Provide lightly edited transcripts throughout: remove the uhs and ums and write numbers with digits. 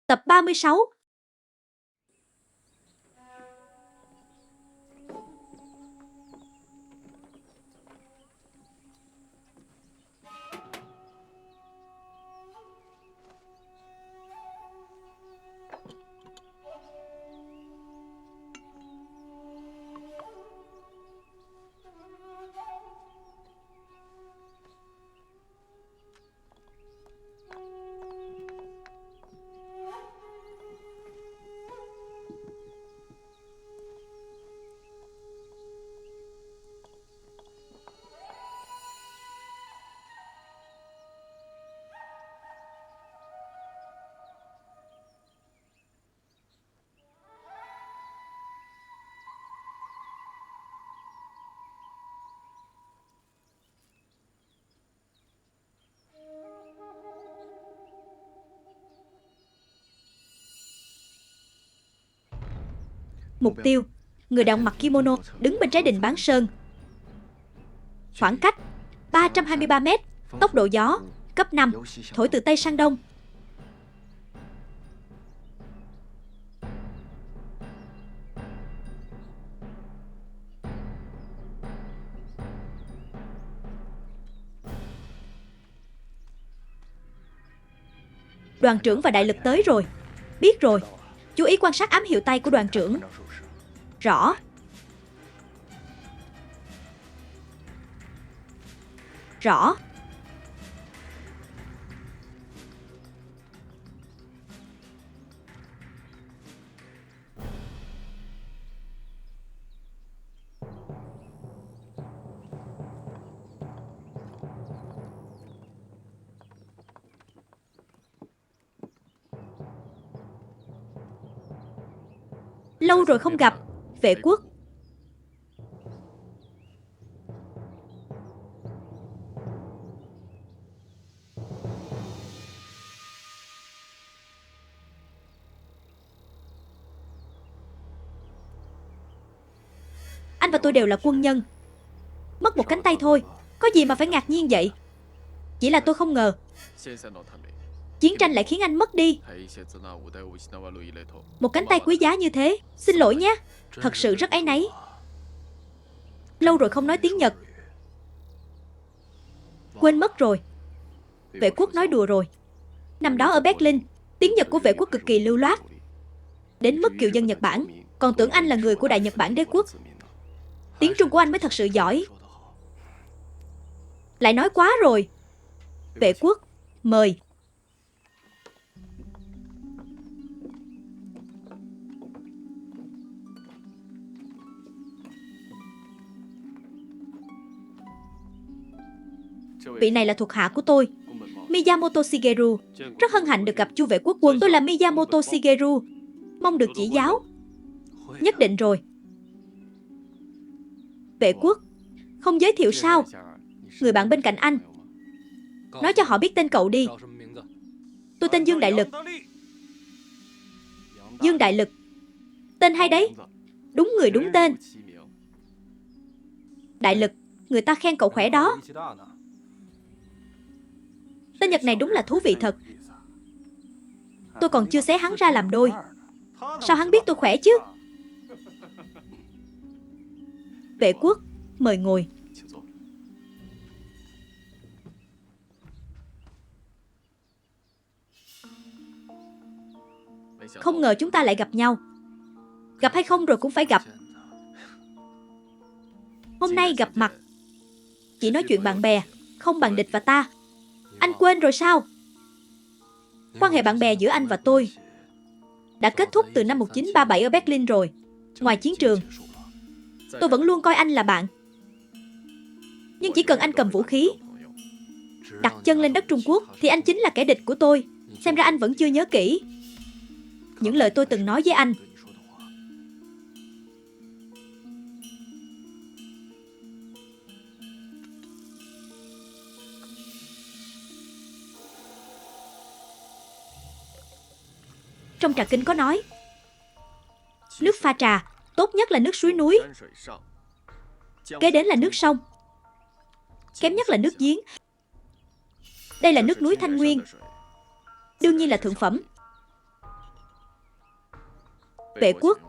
Tập 36. Mục tiêu: người đàn ông mặc kimono đứng bên trái đình Bán Sơn. Khoảng cách 323 m. Tốc độ gió cấp 5, thổi từ Tây sang Đông. Đoàn trưởng và đại lực tới rồi. Biết rồi. Chú ý quan sát ám hiệu tay của đoàn trưởng. Rõ. Rõ. Lâu rồi không gặp. Vệ quốc. Anh và tôi đều là quân nhân. Mất một cánh tay thôi, có gì mà phải ngạc nhiên vậy? Chỉ là tôi không ngờ chiến tranh lại khiến anh mất đi một cánh tay quý giá như thế. Xin lỗi nhé. Thật sự rất áy náy. Lâu rồi không nói tiếng Nhật. Quên mất rồi. Vệ quốc nói đùa rồi. Năm đó ở Berlin, tiếng Nhật của vệ quốc cực kỳ lưu loát, đến mức kiều dân Nhật Bản còn tưởng anh là người của Đại Nhật Bản đế quốc. Tiếng Trung của anh mới thật sự giỏi. Lại nói quá rồi. Vệ quốc, mời. Vị này là thuộc hạ của tôi, Miyamoto Shigeru. Rất hân hạnh được gặp chu vệ quốc quân. Tôi là Miyamoto Shigeru. Mong được chỉ giáo. Nhất định rồi. Vệ quốc, không giới thiệu sao? Người bạn bên cạnh anh. Nói cho họ biết tên cậu đi. Tôi tên Dương Đại Lực. Dương Đại Lực. Tên hay đấy. Đúng người đúng tên. Đại Lực, người ta khen cậu khỏe đó. Tên Nhật này đúng là thú vị thật. Tôi còn chưa xé hắn ra làm đôi. Sao hắn biết tôi khỏe chứ? Vệ quốc, mời ngồi. Không ngờ chúng ta lại gặp nhau. Gặp hay không rồi cũng phải gặp. Hôm nay gặp mặt, chỉ nói chuyện bạn bè, không bằng địch và ta. Anh quên rồi sao? Quan hệ bạn bè giữa anh và tôi đã kết thúc từ năm 1937 ở Berlin rồi. Ngoài chiến trường, tôi vẫn luôn coi anh là bạn. Nhưng chỉ cần anh cầm vũ khí, đặt chân lên đất Trung Quốc, thì anh chính là kẻ địch của tôi. Xem ra anh vẫn chưa nhớ kỹ những lời tôi từng nói với anh. Trong trà kinh có nói, nước pha trà tốt nhất là nước suối núi, kế đến là nước sông, kém nhất là nước giếng. Đây là nước núi Thanh Nguyên, đương nhiên là thượng phẩm. Vệ quốc,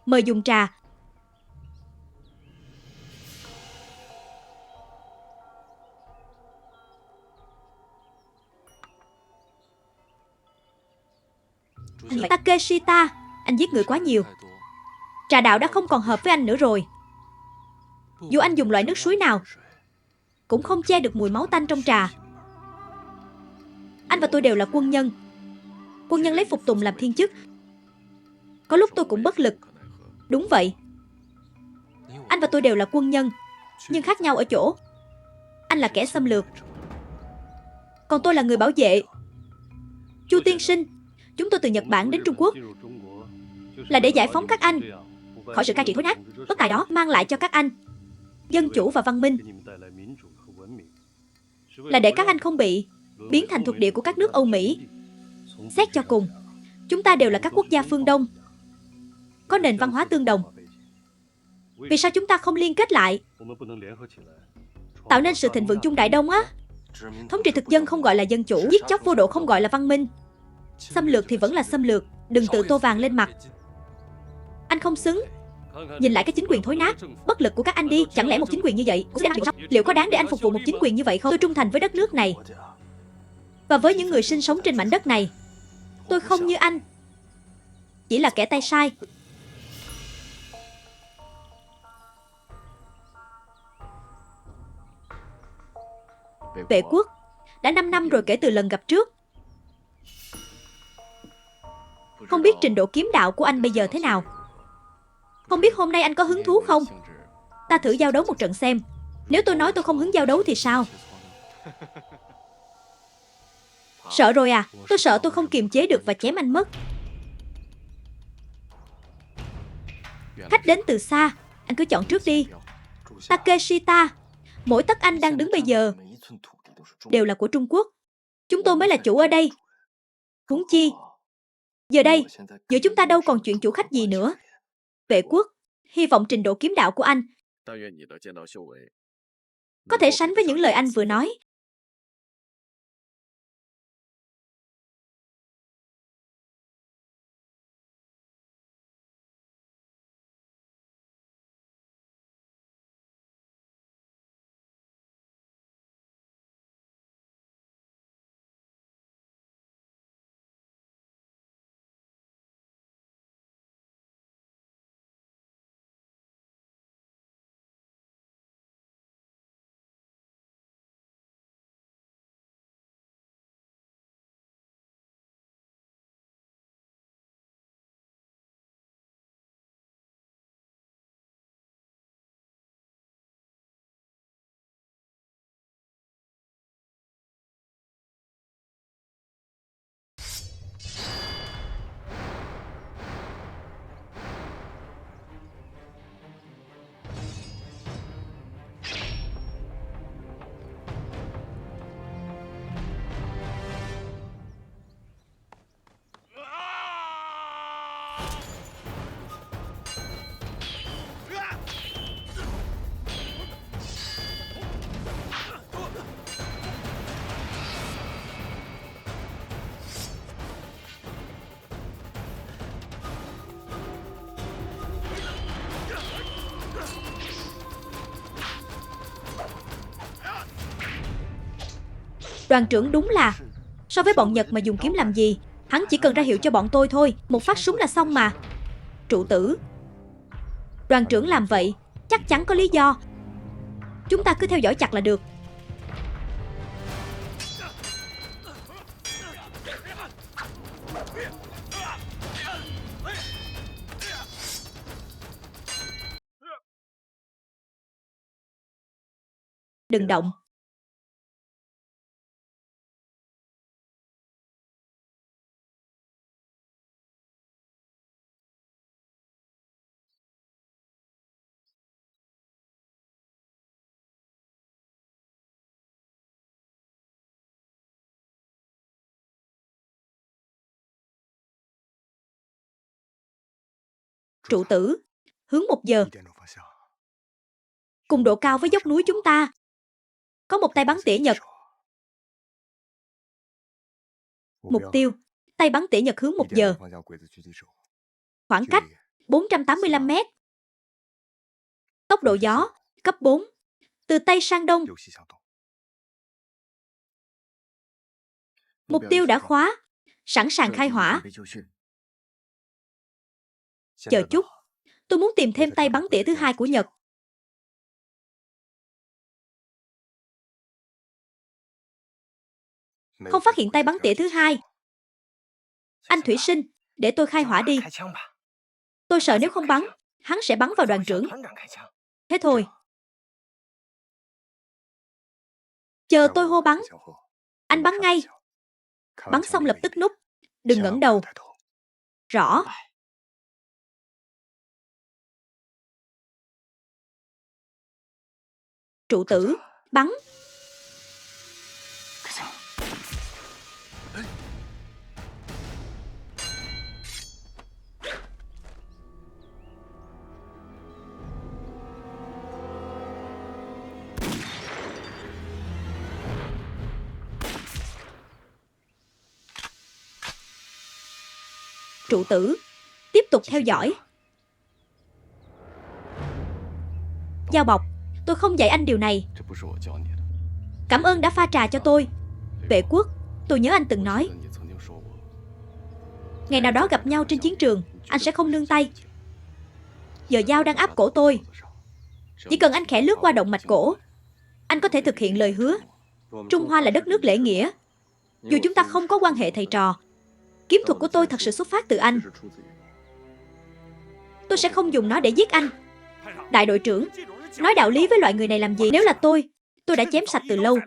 mời dùng trà. Takeshita, anh giết người quá nhiều. Trà đạo đã không còn hợp với anh nữa rồi. Dù anh dùng loại nước suối nào, cũng không che được mùi máu tanh trong trà. Anh và tôi đều là quân nhân. Quân nhân lấy phục tùng làm thiên chức. Có lúc tôi cũng bất lực. Đúng vậy. Anh và tôi đều là quân nhân, nhưng khác nhau ở chỗ anh là kẻ xâm lược, còn tôi là người bảo vệ. Chu tiên sinh, chúng tôi từ Nhật Bản đến Trung Quốc là để giải phóng các anh khỏi sự cai trị thối nát, bất tài đó mang lại cho các anh dân chủ và văn minh, là để các anh không bị biến thành thuộc địa của các nước Âu Mỹ. Xét cho cùng, chúng ta đều là các quốc gia phương Đông, có nền văn hóa tương đồng. Vì sao chúng ta không liên kết lại, tạo nên sự thịnh vượng chung Đại Đông á? Thống trị thực dân không gọi là dân chủ, giết chóc vô độ không gọi là văn minh. Xâm lược thì vẫn là xâm lược, đừng tự tô vàng lên mặt. Anh không xứng. Nhìn lại cái chính quyền thối nát, bất lực của các anh đi. Chẳng lẽ một chính quyền như vậy cũng sẽ làm sao? Liệu có đáng để anh phục vụ một chính quyền như vậy không? Tôi trung thành với đất nước này và với những người sinh sống trên mảnh đất này. Tôi không như anh, chỉ là kẻ tay sai. Vệ quốc, đã 5 năm rồi kể từ lần gặp trước. Không biết trình độ kiếm đạo của anh bây giờ thế nào. Không biết hôm nay anh có hứng thú không? Ta thử giao đấu một trận xem. Nếu tôi nói tôi không hứng giao đấu thì sao? Sợ rồi à? Tôi sợ tôi không kiềm chế được và chém anh mất. Khách đến từ xa, anh cứ chọn trước đi. Takeshita, mỗi tấc anh đang đứng bây giờ đều là của Trung Quốc. Chúng tôi mới là chủ ở đây. Huống chi, giờ đây, giữa chúng ta đâu còn chuyện chủ khách gì nữa. Vệ quốc, hy vọng trình độ kiếm đạo của anh có thể sánh với những lời anh vừa nói. Đoàn trưởng đúng là so với bọn Nhật mà dùng kiếm làm gì, hắn chỉ cần ra hiệu cho bọn tôi thôi, một phát súng là xong mà. Trụ tử, đoàn trưởng làm vậy chắc chắn có lý do. Chúng ta cứ theo dõi chặt là được. Đừng động. Trụ tử, hướng 1 giờ. Cùng độ cao với dốc núi chúng ta có một tay bắn tỉa Nhật. Mục tiêu, tay bắn tỉa Nhật hướng 1 giờ. Khoảng cách 485 mét. Tốc độ gió cấp 4. Từ Tây sang Đông. Mục tiêu đã khóa. Sẵn sàng khai hỏa. Chờ chút. Tôi muốn tìm thêm tay bắn tỉa thứ hai của Nhật. Không phát hiện tay bắn tỉa thứ hai. Anh Thủy Sinh, để tôi khai hỏa đi. Tôi sợ nếu không bắn, hắn sẽ bắn vào đoàn trưởng. Thế thôi. Chờ tôi hô bắn. Anh bắn ngay. Bắn xong lập tức núp. Đừng ngẩng đầu. Rõ. Trụ tử, bắn. Trụ tử, tiếp tục theo dõi. Giao bọc, tôi không dạy anh điều này. Cảm ơn đã pha trà cho tôi. Vệ quốc, tôi nhớ anh từng nói, ngày nào đó gặp nhau trên chiến trường, anh sẽ không nương tay. Giờ dao đang áp cổ tôi. Chỉ cần anh khẽ lướt qua động mạch cổ, anh có thể thực hiện lời hứa. Trung Hoa là đất nước lễ nghĩa. Dù chúng ta không có quan hệ thầy trò, kiếm thuật của tôi thật sự xuất phát từ anh. Tôi sẽ không dùng nó để giết anh. Đại đội trưởng, nói đạo lý với loại người này làm gì? Nếu là tôi đã chém sạch từ lâu.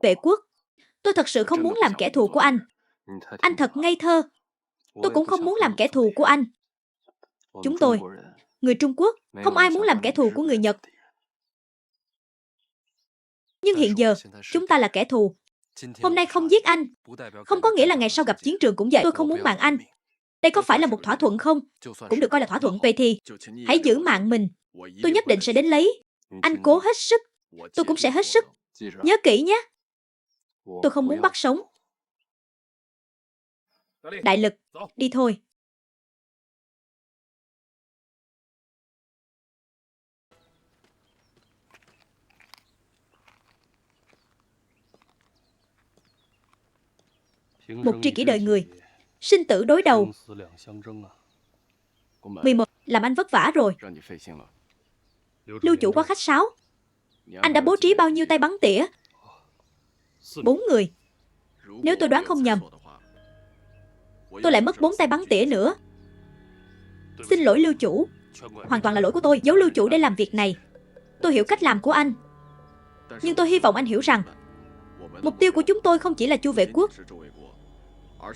Vệ quốc, tôi thật sự không muốn làm kẻ thù của anh. Anh thật ngây thơ. Tôi cũng không muốn làm kẻ thù của anh. Chúng tôi, người Trung Quốc, không ai muốn làm kẻ thù của người Nhật. Nhưng hiện giờ, chúng ta là kẻ thù. Hôm nay không giết anh, không có nghĩa là ngày sau gặp chiến trường cũng vậy. Tôi không muốn mạng anh. Đây có phải là một thỏa thuận không? Cũng được coi là thỏa thuận. Vậy thì, hãy giữ mạng mình. Tôi nhất định sẽ đến lấy. Anh cố hết sức, tôi cũng sẽ hết sức. Nhớ kỹ nhé. Tôi không muốn bắt sống. Đại lực, đi thôi. Một tri kỷ đời người, sinh tử đối đầu. 11. Làm anh vất vả rồi. Lưu chủ quá khách sáo. Anh đã bố trí bao nhiêu tay bắn tỉa? 4 người. Nếu tôi đoán không nhầm, tôi lại mất 4 tay bắn tỉa nữa. Xin lỗi lưu chủ. Hoàn toàn là lỗi của tôi. Giấu lưu chủ để làm việc này. Tôi hiểu cách làm của anh. Nhưng tôi hy vọng anh hiểu rằng mục tiêu của chúng tôi không chỉ là Chu Vệ Quốc,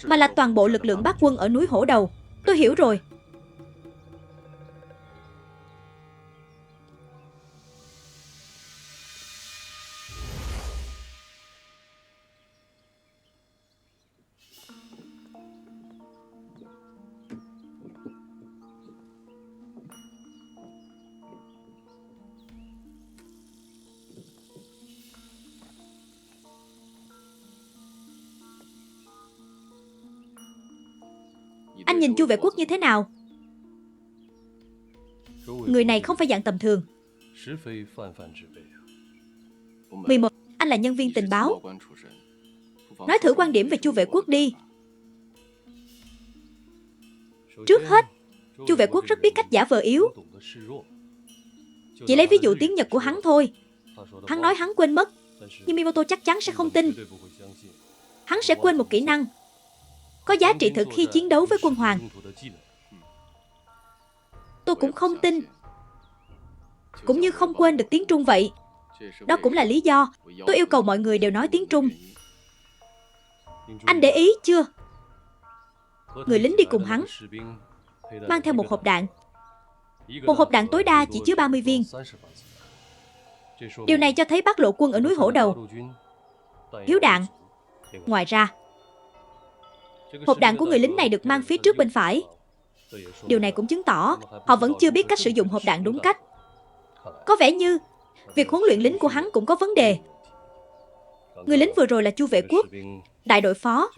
mà là toàn bộ lực lượng Bác quân ở núi Hổ Đầu. Tôi hiểu rồi. Anh nhìn Chu Vệ Quốc như thế nào? Người này không phải dạng tầm thường. 11. Anh là nhân viên tình báo. Nói thử quan điểm về Chu Vệ Quốc đi. Trước hết, Chu Vệ Quốc rất biết cách giả vờ yếu. Chỉ lấy ví dụ tiếng Nhật của hắn thôi. Hắn nói hắn quên mất, nhưng Miyamoto chắc chắn sẽ không tin. Hắn sẽ quên một kỹ năng có giá trị thực khi chiến đấu với quân Hoàng. Tôi cũng không tin. Cũng như không quên được tiếng Trung vậy. Đó cũng là lý do tôi yêu cầu mọi người đều nói tiếng Trung. Anh để ý chưa? Người lính đi cùng hắn mang theo một hộp đạn. Một hộp đạn tối đa chỉ chứa 30 viên. Điều này cho thấy Bác Lộ quân ở núi Hổ Đầu thiếu đạn. Ngoài ra, hộp đạn của người lính này được mang phía trước bên phải. Điều này cũng chứng tỏ họ vẫn chưa biết cách sử dụng hộp đạn đúng cách. Có vẻ như việc huấn luyện lính của hắn cũng có vấn đề. Người lính vừa rồi là Chu Vệ Quốc, đại đội phó.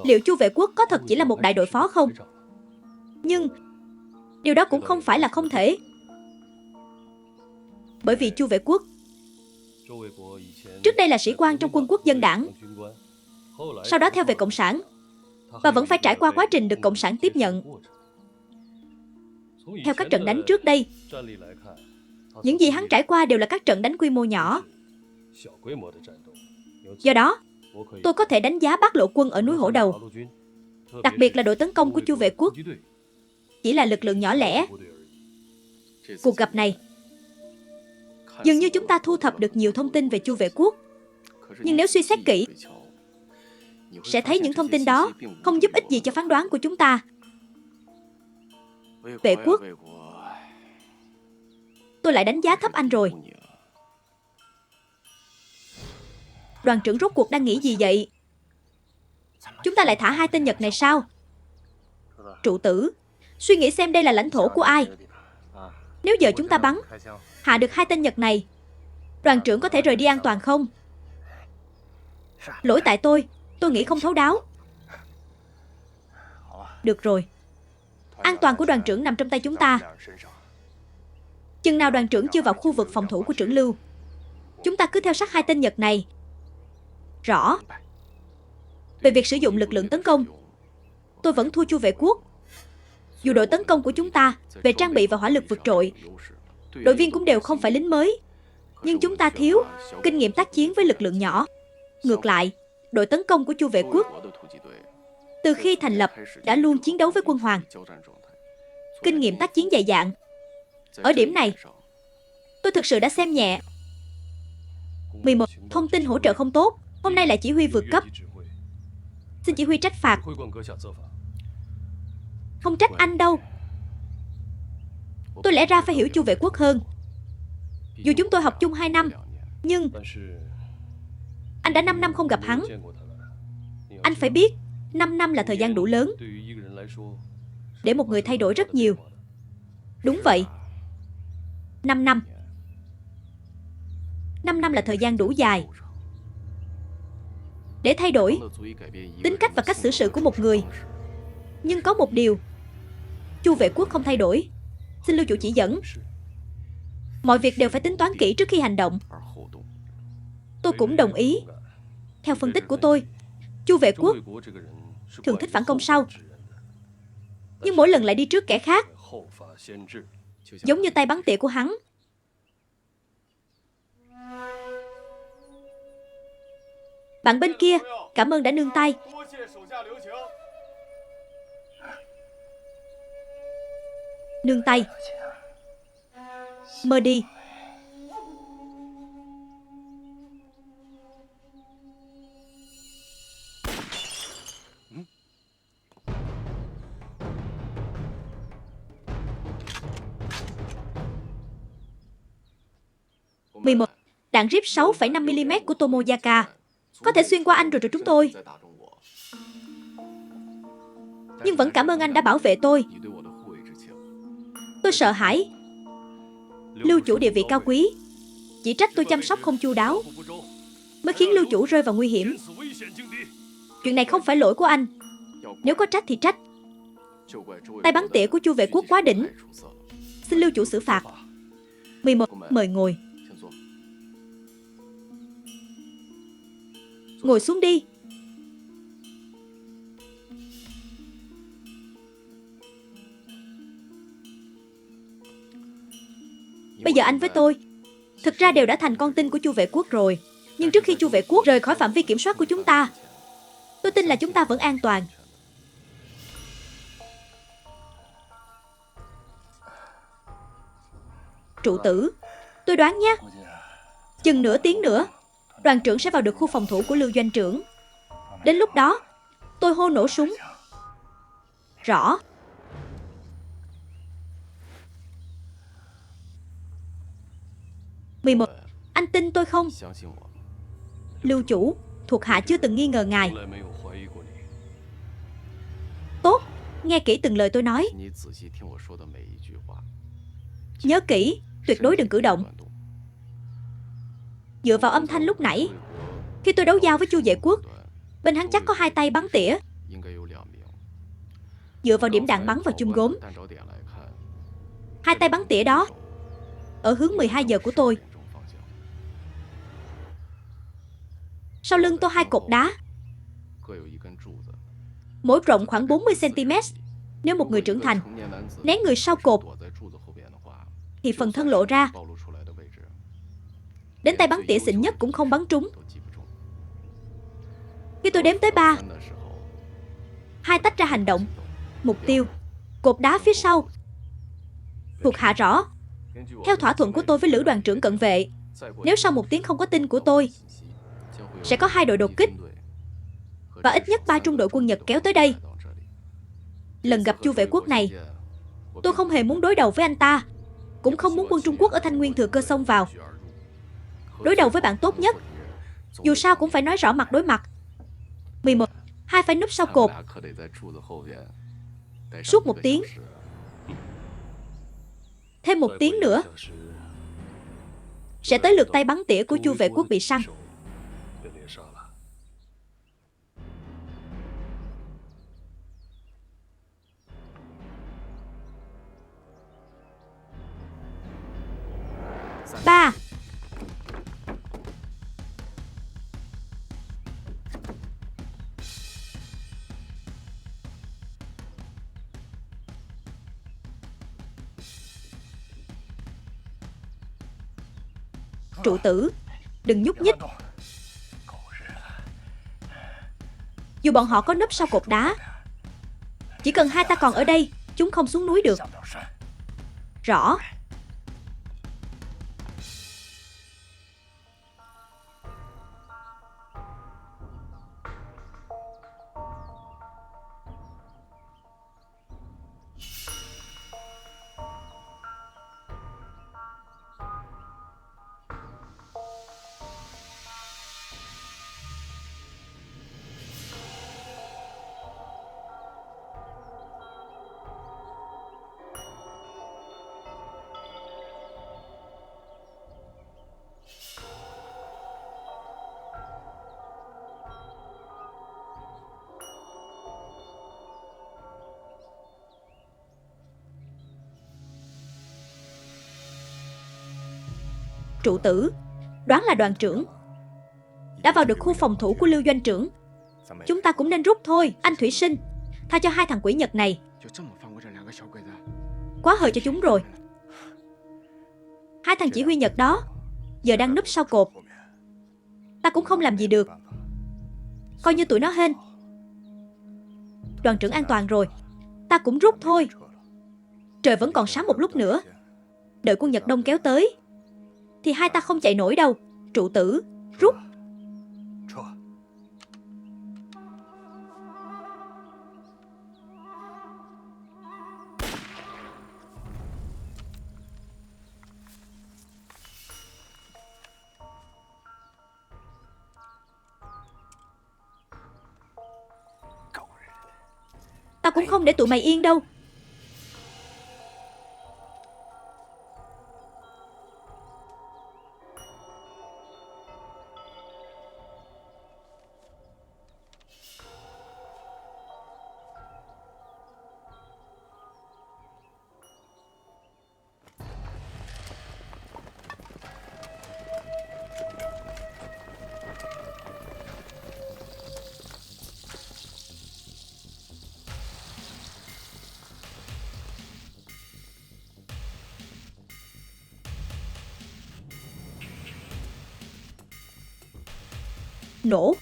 liệu Chu Vệ Quốc có thật chỉ là một đại đội phó không? Nhưng điều đó cũng không phải là không thể. Bởi vì Chu Vệ Quốc trước đây là sĩ quan trong quân quốc dân đảng, sau đó theo về Cộng sản, và vẫn phải trải qua quá trình được Cộng sản tiếp nhận. Theo các trận đánh trước đây, những gì hắn trải qua đều là các trận đánh quy mô nhỏ. Do đó, tôi có thể đánh giá Bát Lộ quân ở núi Hổ Đầu, đặc biệt là đội tấn công của Chu Vệ Quốc, chỉ là lực lượng nhỏ lẻ. Cuộc gặp này, dường như chúng ta thu thập được nhiều thông tin về Chu Vệ Quốc. Nhưng nếu suy xét kỹ, sẽ thấy những thông tin đó không giúp ích gì cho phán đoán của chúng ta. Vệ Quốc, tôi lại đánh giá thấp anh rồi. Đoàn trưởng rốt cuộc đang nghĩ gì vậy? Chúng ta lại thả 2 tên Nhật này sao? Trụ tử, suy nghĩ xem đây là lãnh thổ của ai. Nếu giờ chúng ta bắn hạ được 2 tên Nhật này, đoàn trưởng có thể rời đi an toàn không? Lỗi tại tôi nghĩ không thấu đáo. Được rồi, an toàn của đoàn trưởng nằm trong tay chúng ta. Chừng nào đoàn trưởng chưa vào khu vực phòng thủ của trưởng Lưu, chúng ta cứ theo sát 2 tên Nhật này. Rõ. Về việc sử dụng lực lượng tấn công, tôi vẫn thua Chu Vệ Quốc. Dù đội tấn công của chúng ta về trang bị và hỏa lực vượt trội, đội viên cũng đều không phải lính mới, nhưng chúng ta thiếu kinh nghiệm tác chiến với lực lượng nhỏ. Ngược lại, đội tấn công của Chu Vệ Quốc từ khi thành lập đã luôn chiến đấu với quân Hoàng, kinh nghiệm tác chiến dày dạn. Ở điểm này, tôi thực sự đã xem nhẹ. 11. Thông tin hỗ trợ không tốt, hôm nay lại chỉ huy vượt cấp. Xin chỉ huy trách phạt. Không trách anh đâu. Tôi lẽ ra phải hiểu Chu Vệ Quốc hơn. Dù chúng tôi học chung 2 năm, nhưng anh đã 5 năm không gặp hắn. Anh phải biết 5 năm là thời gian đủ lớn để một người thay đổi rất nhiều. Đúng vậy, 5 năm. 5 năm là thời gian đủ dài để thay đổi tính cách và cách xử sự của một người. Nhưng có một điều Chu Vệ Quốc không thay đổi. Xin Lưu chủ chỉ dẫn. Mọi việc đều phải tính toán kỹ trước khi hành động. Tôi cũng đồng ý. Theo phân tích của tôi, Chu Vệ Quốc thường thích phản công sau, nhưng mỗi lần lại đi trước kẻ khác, giống như tay bắn tỉa của hắn. Bạn bên kia, cảm ơn đã nương tay. Nương tay. Mơ đi. Đạn ríp 6,5mm của Tomozaka có thể xuyên qua anh rồi chúng tôi. Nhưng vẫn cảm ơn anh đã bảo vệ tôi. Tôi sợ hãi. Lưu chủ địa vị cao quý, chỉ trách tôi chăm sóc không chu đáo mới khiến Lưu chủ rơi vào nguy hiểm. Chuyện này không phải lỗi của anh. Nếu có trách thì trách tay bắn tỉa của Chu Vệ Quốc quá đỉnh. Xin Lưu chủ xử phạt. 11. Mời ngồi. Ngồi xuống đi. Bây giờ anh với tôi thực ra đều đã thành con tin của Chu Vệ Quốc rồi. Nhưng trước khi Chu Vệ Quốc rời khỏi phạm vi kiểm soát của chúng ta, tôi tin là chúng ta vẫn an toàn. Trụ tử, tôi đoán nhé, chừng nửa tiếng nữa đoàn trưởng sẽ vào được khu phòng thủ của Lưu doanh trưởng. Đến lúc đó tôi hô nổ súng. Rõ. Anh tin tôi không? Lưu chủ, thuộc hạ chưa từng nghi ngờ ngài. Tốt, nghe kỹ từng lời tôi nói. Nhớ kỹ, tuyệt đối đừng cử động. Dựa vào âm thanh lúc nãy, khi tôi đấu giao với Chu Vệ Quốc, bên hắn chắc có 2 tay bắn tỉa. Dựa vào điểm đạn bắn vào chùm gốm, hai tay bắn tỉa đó ở hướng 12 giờ của tôi. Sau lưng tôi hai cột đá, mỗi rộng khoảng 40 cm. Nếu một người trưởng thành nén người sau cột thì phần thân lộ ra. Đến tay bắn tỉa xịn nhất cũng không bắn trúng. Khi tôi đếm tới 3, hai tách ra hành động. Mục tiêu, cột đá phía sau. Thuộc hạ rõ. Theo thỏa thuận của tôi với lữ đoàn trưởng cận vệ, nếu sau 1 tiếng không có tin của tôi, sẽ có 2 đội đột kích và ít nhất 3 trung đội quân Nhật kéo tới đây. Lần gặp Chu Vệ Quốc này, tôi không hề muốn đối đầu với anh ta, cũng không muốn quân Trung Quốc ở Thanh Nguyên thừa cơ xông vào. Đối đầu với bạn tốt nhất, dù sao cũng phải nói rõ mặt đối mặt. 11. Hai phải núp sau cột. Suốt 1 tiếng. Thêm 1 tiếng nữa sẽ tới lượt tay bắn tỉa của Chu Vệ Quốc bị săn. Ba. Trụ tử, đừng nhúc nhích. Dù bọn họ có nấp sau cột đá, chỉ cần hai ta còn ở đây, chúng không xuống núi được. Rõ. Trụ tử, đoán là đoàn trưởng đã vào được khu phòng thủ của Lưu doanh trưởng. Chúng ta cũng nên rút thôi, anh Thủy Sinh. Tha cho hai thằng quỷ Nhật này. Quá hời cho chúng rồi. Hai thằng chỉ huy Nhật đó giờ đang núp sau cột. Ta cũng không làm gì được. Coi như tụi nó hên. Đoàn trưởng an toàn rồi, ta cũng rút thôi. Trời vẫn còn sáng một lúc nữa. Đợi quân Nhật Đông kéo tới thì hai ta không chạy nổi đâu. Trụ tử, rút. Ta cũng không để tụi mày yên đâu. Nổ.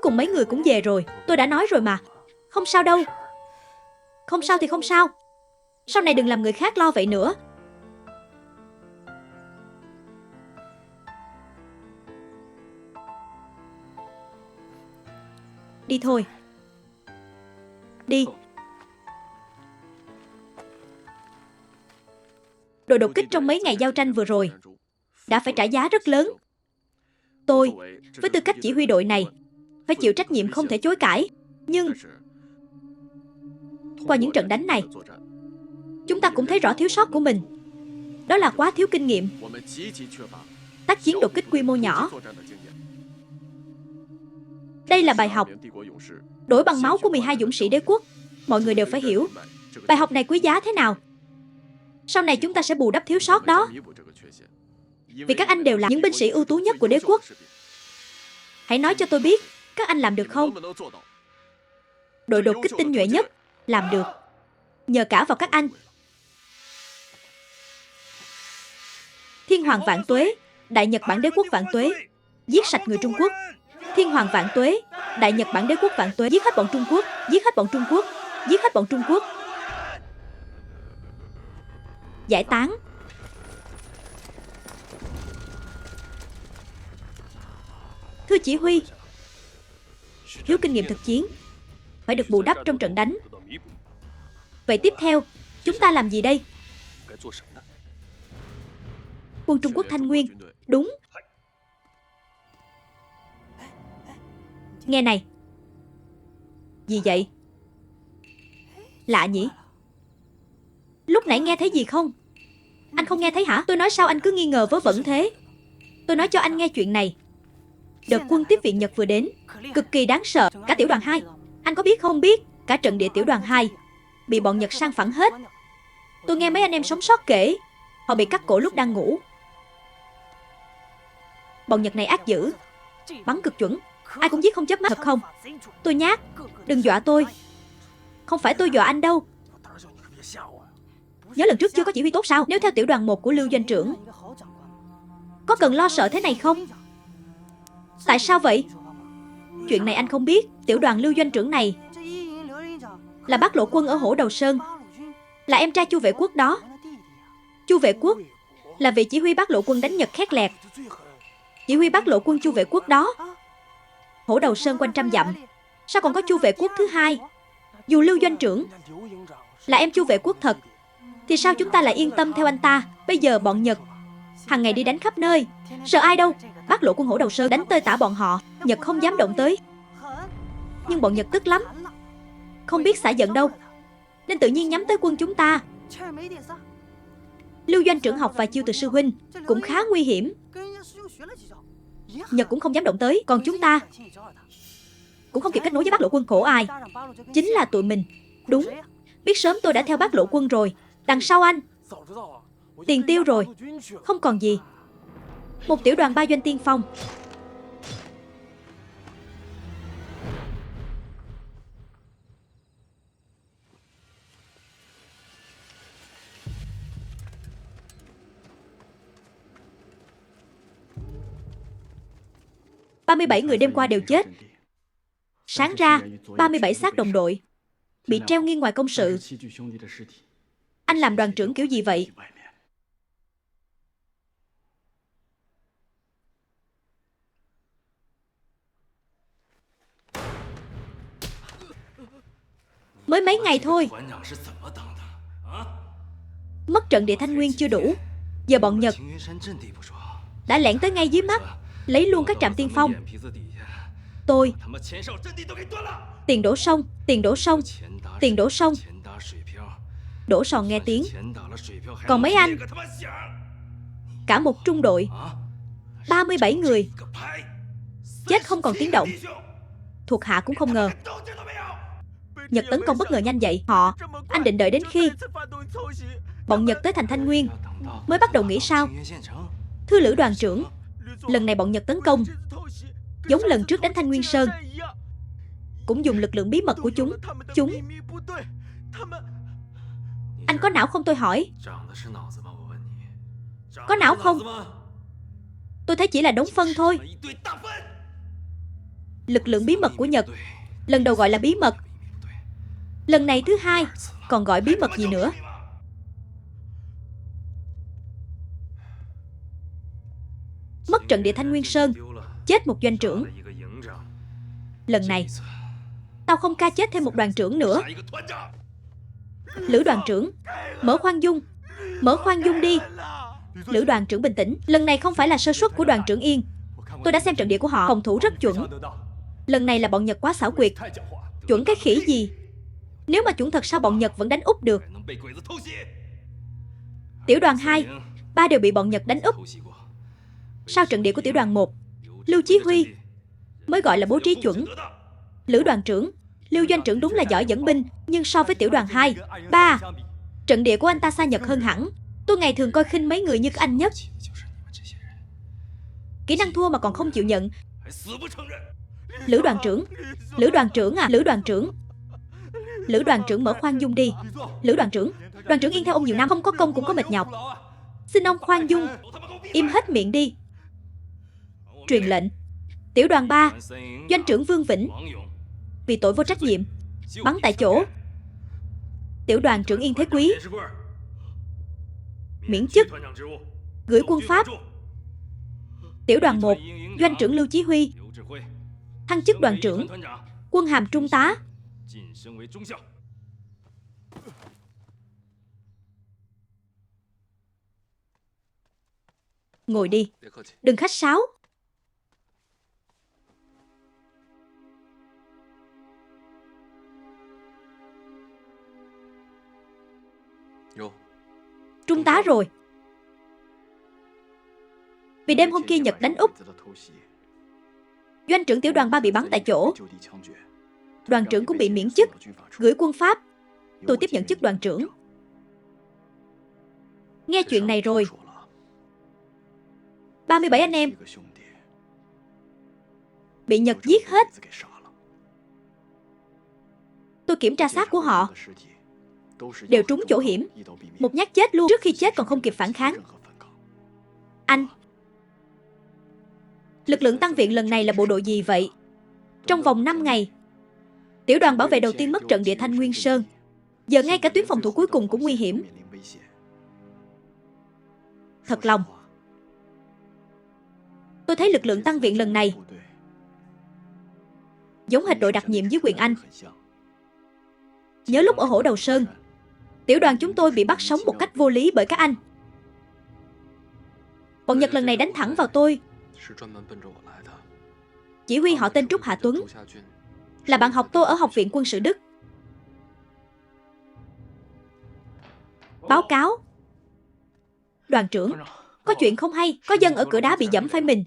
cùng mấy người cũng về rồi. Tôi đã nói rồi mà. Không sao đâu. Không sao thì không sao. Sau này đừng làm người khác lo vậy nữa. Đi thôi. Đi. Đội đột kích trong mấy ngày giao tranh vừa rồi đã phải trả giá rất lớn. Tôi, với tư cách chỉ huy đội này, phải chịu trách nhiệm không thể chối cãi. Nhưng qua những trận đánh này, chúng ta cũng thấy rõ thiếu sót của mình. Đó là quá thiếu kinh nghiệm. Tác chiến đột kích quy mô nhỏ. Đây là bài học đổi bằng máu của 12 dũng sĩ đế quốc. Mọi người đều phải hiểu bài học này quý giá thế nào. Sau này chúng ta sẽ bù đắp thiếu sót đó. Vì các anh đều là những binh sĩ ưu tú nhất của đế quốc. Hãy nói cho tôi biết, các anh làm được không? Đội đột kích tinh nhuệ nhất làm được, nhờ cả vào các anh. Thiên hoàng vạn tuế, Đại Nhật Bản đế quốc vạn tuế, giết sạch người Trung Quốc. Thiên hoàng vạn tuế, Đại Nhật Bản đế quốc vạn tuế, giết hết bọn Trung Quốc, giết hết bọn Trung Quốc, giết hết bọn Trung Quốc. Giải tán. Thưa chỉ huy, thiếu kinh nghiệm thực chiến phải được bù đắp trong trận đánh. Vậy tiếp theo, chúng ta làm gì đây? Quân Trung Quốc Thanh Nguyên. Đúng. Nghe này. Gì vậy? Lạ nhỉ? Lúc nãy nghe thấy gì không? Anh không nghe thấy hả? Tôi nói sao anh cứ nghi ngờ vớ vẩn thế? Tôi nói cho anh nghe chuyện này. Đợt quân tiếp viện Nhật vừa đến, cực kỳ đáng sợ. Cả tiểu đoàn 2. Anh có biết không biết? Cả trận địa tiểu đoàn 2 bị bọn Nhật sang phẳng hết. Tôi nghe mấy anh em sống sót kể, họ bị cắt cổ lúc đang ngủ. Bọn Nhật này ác dữ, bắn cực chuẩn, ai cũng giết không chớp mắt. Thật không? Tôi nhát. Đừng dọa tôi. Không phải tôi dọa anh đâu. Nhớ lần trước chưa có chỉ huy tốt sao? Nếu theo tiểu đoàn 1 của Lưu doanh trưởng, có cần lo sợ thế này không? Tại sao vậy? Chuyện này anh không biết. Tiểu đoàn Lưu doanh trưởng này là Bác Lộ Quân ở Hổ Đầu Sơn, là em trai Chu Vệ Quốc đó. Chu Vệ Quốc là vị chỉ huy Bác Lộ Quân đánh Nhật khét lẹt. Chỉ huy Bác Lộ Quân Chu Vệ Quốc đó. Hổ Đầu Sơn quanh trăm dặm, sao còn có Chu Vệ Quốc thứ hai? Dù Lưu doanh trưởng là em Chu Vệ Quốc thật, thì sao chúng ta lại yên tâm theo anh ta? Bây giờ bọn Nhật hàng ngày đi đánh khắp nơi, sợ ai đâu. Bác Lộ Quân Hổ Đầu Sơn đánh tơi tả bọn họ, Nhật không dám động tới. Nhưng bọn Nhật tức lắm, không biết xả giận đâu, nên tự nhiên nhắm tới quân chúng ta. Lưu doanh trưởng học vài chiêu từ sư huynh, cũng khá nguy hiểm. Nhật cũng không dám động tới, còn chúng ta cũng không kịp kết nối với Bác Lộ Quân. Khổ ai? Chính là tụi mình. Đúng, biết sớm tôi đã theo Bác Lộ Quân rồi. Đằng sau anh, tiền tiêu rồi, không còn gì. Một tiểu đoàn 3 doanh tiên phong. "37 người đêm qua đều chết. Sáng ra, 37 xác đồng đội bị treo nghiêng ngoài công sự. Anh làm đoàn trưởng kiểu gì vậy?" Mới mấy ngày thôi. Mất trận địa Thanh Nguyên chưa đủ, giờ bọn Nhật đã lẻn tới ngay dưới mắt, lấy luôn các trạm tiên phong. Tôi tiền đổ sông, tiền đổ sông, tiền đổ sông. Đổ sòn nghe tiếng. Còn mấy anh, cả một trung đội 37 người chết không còn tiếng động. Thuộc hạ cũng không ngờ Nhật tấn công bất ngờ nhanh vậy. Anh định đợi đến khi bọn Nhật tới thành Thanh Nguyên mới bắt đầu nghĩ sao? Thưa Lữ đoàn trưởng, lần này bọn Nhật tấn công giống lần trước đánh Thanh Nguyên Sơn, cũng dùng lực lượng bí mật của chúng. Anh có não không tôi hỏi? Có não không? Tôi thấy chỉ là đống phân thôi. lực lượng bí mật của Nhật. Lần đầu gọi là bí mật. Lần này thứ hai, còn gọi bí mật gì nữa? Mất trận địa Thanh Nguyên Sơn, chết một doanh trưởng. Lần này, tao không ca chết thêm một đoàn trưởng nữa. Lữ đoàn trưởng, mở khoang dung. Mở khoang dung đi. Lữ đoàn trưởng bình tĩnh. Lần này không phải là sơ suất của đoàn trưởng Yên. Tôi đã xem trận địa của họ, phòng thủ rất chuẩn. Lần này là bọn Nhật quá xảo quyệt. Chuẩn cái khỉ gì? Nếu mà chuẩn thật sao bọn Nhật vẫn đánh úp được? Tiểu đoàn 2, 3 đều bị bọn Nhật đánh úp. Sao trận địa của tiểu đoàn 1, Lưu Chí Huy mới gọi là bố trí chuẩn. Lữ đoàn trưởng, Lưu doanh trưởng đúng là giỏi dẫn binh, nhưng so với tiểu đoàn 2, 3, trận địa của anh ta xa Nhật hơn hẳn. Tôi ngày thường coi khinh mấy người như các anh nhất. Kỹ năng thua mà còn không chịu nhận. Lữ đoàn trưởng, Lữ đoàn trưởng à, Lữ đoàn trưởng. Lữ đoàn trưởng mở khoang dung đi. Lữ đoàn trưởng Yên theo ông nhiều năm, không có công cũng có mệt nhọc. Xin ông khoan dung. Im hết miệng đi. Truyền lệnh. Tiểu đoàn 3, doanh trưởng Vương Vĩnh vì tội vô trách nhiệm bắn tại chỗ. Tiểu đoàn trưởng Yên Thế Quý miễn chức, gửi quân Pháp. Tiểu đoàn 1, doanh trưởng Lưu Chí Huy thăng chức đoàn trưởng, quân hàm trung tá. Ngồi đi, đừng khách sáo. Trung tá rồi. Vì đêm hôm kia Nhật đánh úp, doanh trưởng tiểu đoàn 3 bị bắn tại chỗ. Đoàn trưởng cũng bị miễn chức, gửi quân Pháp. Tôi tiếp nhận chức đoàn trưởng. Nghe chuyện này rồi. 37 anh em bị Nhật giết hết. Tôi kiểm tra xác của họ, đều trúng chỗ hiểm. Một nhát chết luôn, trước khi chết còn không kịp phản kháng. Anh, lực lượng tăng viện lần này là bộ đội gì vậy? Trong vòng 5 ngày, tiểu đoàn bảo vệ đầu tiên mất trận địa Thanh Nguyên Sơn. Giờ ngay cả tuyến phòng thủ cuối cùng cũng nguy hiểm. Thật lòng, tôi thấy lực lượng tăng viện lần này giống hệt đội đặc nhiệm dưới quyền Anh. Nhớ lúc ở Hổ Đầu Sơn, tiểu đoàn chúng tôi bị bắt sống một cách vô lý bởi các anh. Bọn Nhật lần này đánh thẳng vào tôi. Chỉ huy họ tên Trúc Hạ Tuấn, là bạn học tôi ở Học viện Quân sự Đức. Báo cáo. Đoàn trưởng, có chuyện không hay, có dân ở cửa đá bị giẫm phải mình.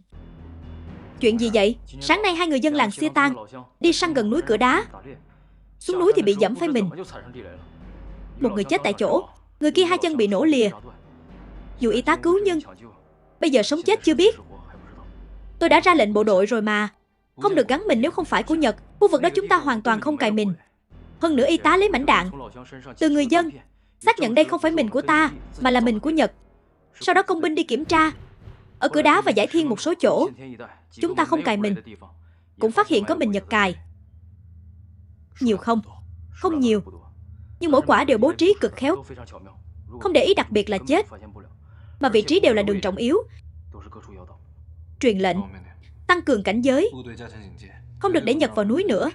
Chuyện gì vậy? Sáng nay 2 người dân làng Xia Tan đi săn gần núi cửa đá. Xuống núi thì bị giẫm phải mình. Một người chết tại chỗ, người kia 2 chân bị nổ lìa. Dù y tá cứu nhưng bây giờ sống chết chưa biết. Tôi đã ra lệnh bộ đội rồi mà. Không được gắn mình nếu không phải của Nhật. Khu vực đó chúng ta hoàn toàn không cài mình. Hơn nữa y tá lấy mảnh đạn từ người dân, xác nhận đây không phải mình của ta, mà là mình của Nhật. Sau đó công binh đi kiểm tra ở cửa đá và Giải Thiên một số chỗ chúng ta không cài mình, cũng phát hiện có mình Nhật cài. Nhiều không? Không nhiều, nhưng mỗi quả đều bố trí cực khéo, không để ý đặc biệt là chết, mà vị trí đều là đường trọng yếu. Truyền lệnh tăng cường cảnh giới, không được để Nhật vào núi nữa.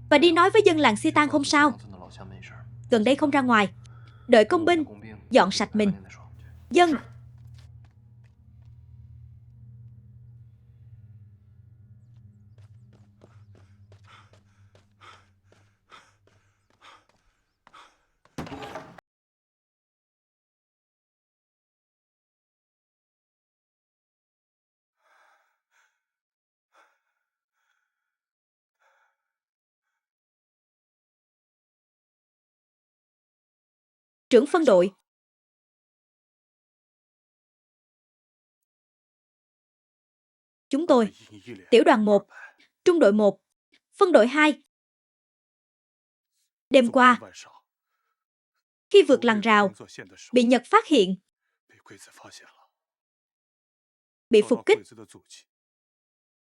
Và đi nói với dân làng Xi Tan không sao, gần đây không ra ngoài, đợi công binh dọn sạch mình. Dân. Trưởng phân đội. Chúng tôi, tiểu đoàn 1, trung đội 1, phân đội 2. Đêm qua, khi vượt lằn rào, bị Nhật phát hiện, bị phục kích,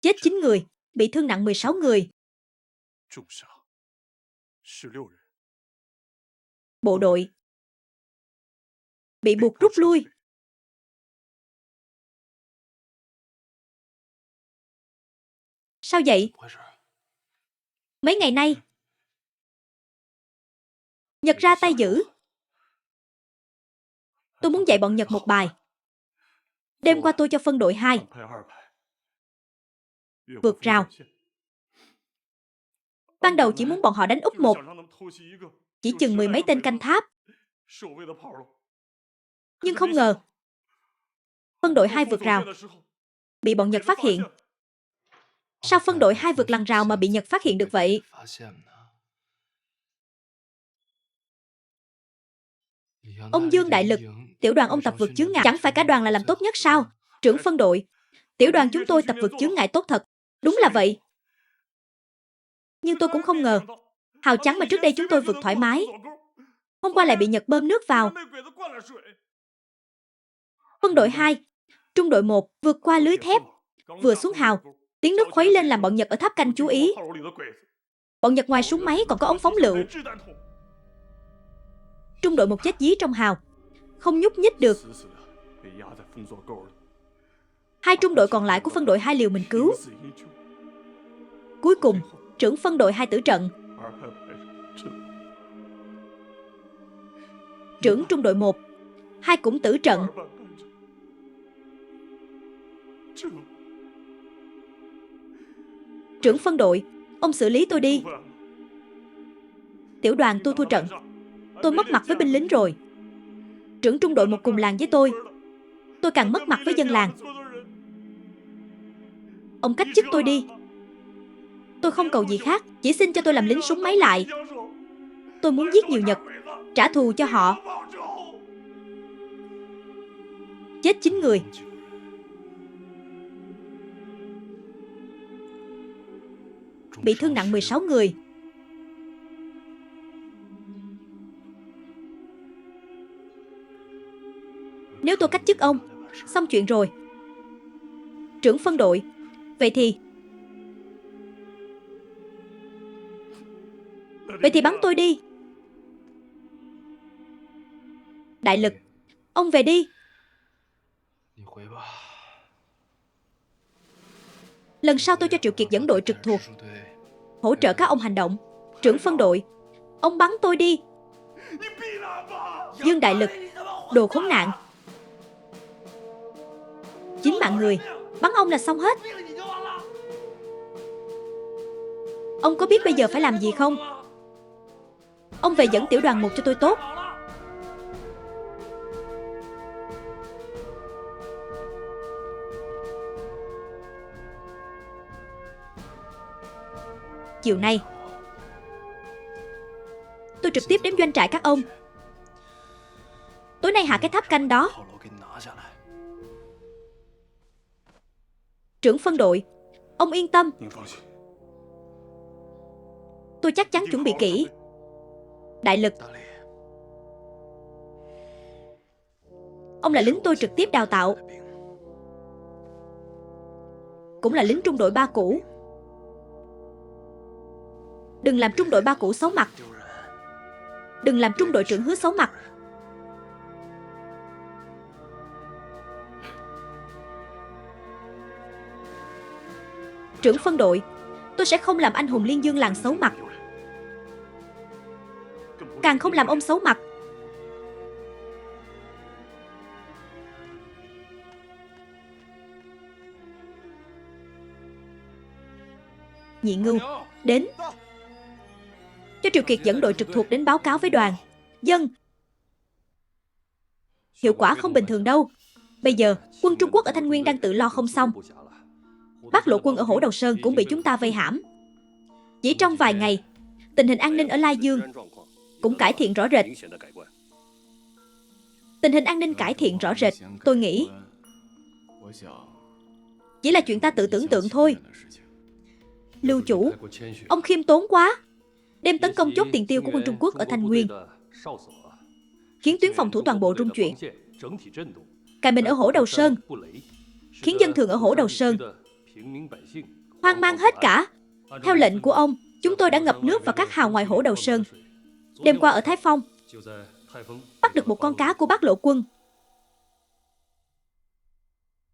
chết 9 người, bị thương nặng 16 người. Bộ đội bị buộc rút lui. Sao vậy? Mấy ngày nay, Nhật ra tay dữ. Tôi muốn dạy bọn Nhật một bài. Đêm qua tôi cho phân đội 2 vượt rào. Ban đầu chỉ muốn bọn họ đánh úp một, chỉ chừng 10 mấy tên canh tháp. Nhưng không ngờ, phân đội 2 vượt rào, bị bọn Nhật phát hiện. Sao phân đội 2 vượt lằn rào mà bị Nhật phát hiện được vậy? Ông Dương đại lực, tiểu đoàn ông tập vượt chướng ngại, chẳng phải cả đoàn là làm tốt nhất sao? Trưởng phân đội, tiểu đoàn chúng tôi tập vượt chướng ngại tốt thật. Đúng là vậy. Nhưng tôi cũng không ngờ, hào trắng mà trước đây chúng tôi vượt thoải mái, hôm qua lại bị Nhật bơm nước vào. Phân đội 2, trung đội 1 vượt qua lưới thép, vừa xuống hào, tiếng nước khuấy lên làm bọn Nhật ở tháp canh chú ý. Bọn Nhật ngoài súng máy còn có ống phóng lựu. Trung đội 1 chết dí trong hào, không nhúc nhích được. 2 trung đội còn lại của phân đội 2 liều mình cứu. Cuối cùng, trưởng phân đội 2 tử trận. Trưởng trung đội 1, 2 cũng tử trận. Trưởng phân đội, ông xử lý tôi đi. Tiểu đoàn tôi thua trận. Tôi mất mặt với binh lính rồi. Trưởng trung đội 1 cùng làng với tôi càng mất mặt với dân làng. Ông cách chức tôi đi. Tôi không cầu gì khác, chỉ xin cho tôi làm lính súng máy lại. Tôi muốn giết nhiều Nhật, trả thù cho họ. Chết 9 người. Bị thương nặng 16 người. Nếu tôi cách chức ông, xong chuyện rồi. Trưởng phân đội, vậy thì bắn tôi đi. Đại lực, ông về đi. Lần sau tôi cho Triệu Kiệt dẫn đội trực thuộc, hỗ trợ các ông hành động. Trưởng phân đội, ông bắn tôi đi. Dương đại lực, đồ khốn nạn. 9 mạng người, bắn ông là xong hết. Ông có biết bây giờ phải làm gì không? Ông về dẫn tiểu đoàn 1 cho tôi tốt. Chiều nay, tôi trực tiếp đến doanh trại các ông. Tối nay hạ cái tháp canh đó. Trưởng phân đội, ông yên tâm. Tôi chắc chắn chuẩn bị kỹ. Đại lực, ông là lính tôi trực tiếp đào tạo, cũng là lính trung đội 3 cũ. Đừng làm trung đội 3 cũ xấu mặt. Đừng làm trung đội trưởng Hứa xấu mặt. Trưởng phân đội, tôi sẽ không làm anh hùng Liên Dương làng xấu mặt, càng không làm ông xấu mặt. Nhị Ngưu, đến. Cho Triệu Kiệt dẫn đội trực thuộc đến báo cáo với đoàn. Dân. Hiệu quả không bình thường đâu. Bây giờ, quân Trung Quốc ở Thanh Nguyên đang tự lo không xong. Bắc Lộ quân ở Hổ Đầu Sơn cũng bị chúng ta vây hãm. Chỉ trong vài ngày, tình hình an ninh ở Lai Dương cũng cải thiện rõ rệt. Tình hình an ninh cải thiện rõ rệt, tôi nghĩ chỉ là chuyện ta tự tưởng tượng thôi. Lưu chủ, ông khiêm tốn quá. Đêm tấn công chốt tiền tiêu của quân Trung Quốc ở Thanh Nguyên, khiến tuyến phòng thủ toàn bộ rung chuyển. Cài mình ở Hổ Đầu Sơn, khiến dân thường ở Hổ Đầu Sơn hoang mang hết cả. Theo lệnh của ông, chúng tôi đã ngập nước vào các hào ngoài hổ Đầu Sơn. Đêm qua ở Thái Phong, bắt được một con cá của Bác Lộ Quân.